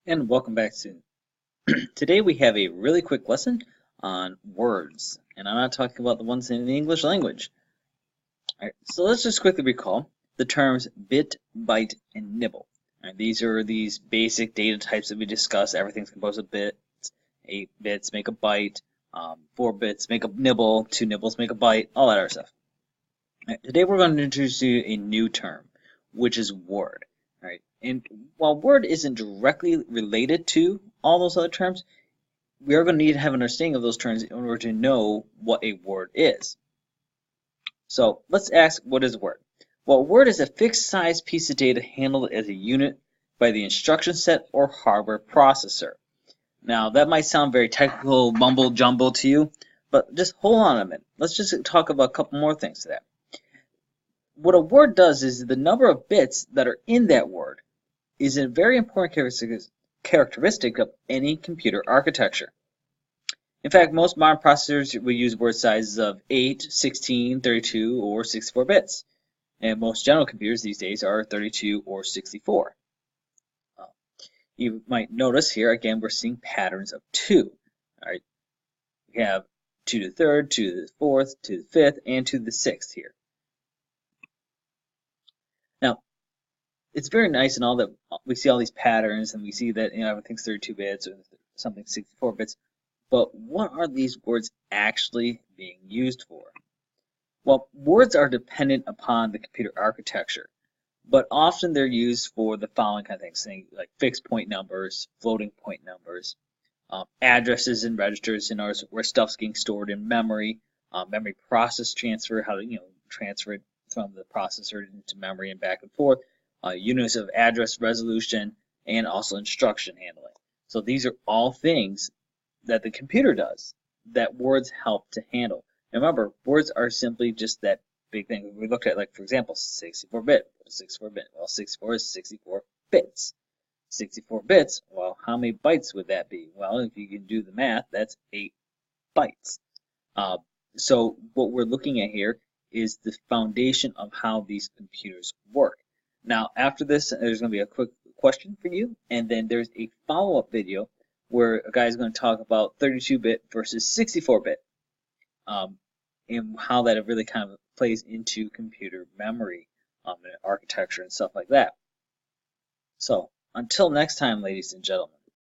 And welcome back to today we have a really quick lesson on words, and I'm not talking about the ones in the English language. All right, so let's just quickly recall the terms bit, byte, and nibble. All right, these are these basic data types that we discussed. Everything's composed of bits. 8 bits make a byte. 4 bits make a nibble. 2 nibbles make a byte. All that other stuff. All right, today we're going to introduce you a new term, which is word. All right, and while word isn't directly related to all those other terms, we are going to need to have an understanding of those terms in order to know what a word is. So let's ask, what is a word? Well, a word is a fixed size piece of data handled as a unit by the instruction set or hardware processor. Now, that might sound very technical, mumble jumble to you, but just hold on a minute. Let's just talk about a couple more things to that. What a word does is the number of bits that are in that word is a very important characteristic of any computer architecture. In fact, most modern processors will use word sizes of 8, 16, 32, or 64 bits. And most general computers these days are 32 or 64. You might notice here, again, we're seeing patterns of 2. All right, we have 2 to the third, 2 to the fourth, 2 to the fifth, and 2 to the sixth here. Now, it's very nice and all that we see all these patterns and we see that everything's 32 bits or something 64 bits, but what are these words actually being used for? Well, words are dependent upon the computer architecture, but often they're used for the following kind of things like fixed point numbers, floating point numbers, addresses and registers in ours where stuff's getting stored in memory, memory process transfer, how to transfer it from the processor into memory and back and forth, units of address resolution, and also instruction handling. So these are all things that the computer does that words help to handle. And remember, words are simply just that big thing. We looked at, like, for example, 64-bit. What is 64-bit? Well, 64 is 64 bits. 64 bits, well, how many bytes would that be? Well, if you can do the math, that's 8 bytes. So what we're looking at here is the foundation of how these computers work. Now, after this, there's going to be a quick question for you, and then there's a follow-up video where a guy's going to talk about 32-bit versus 64-bit, and how that really kind of plays into computer memory and architecture and stuff like that. So, until next time, ladies and gentlemen.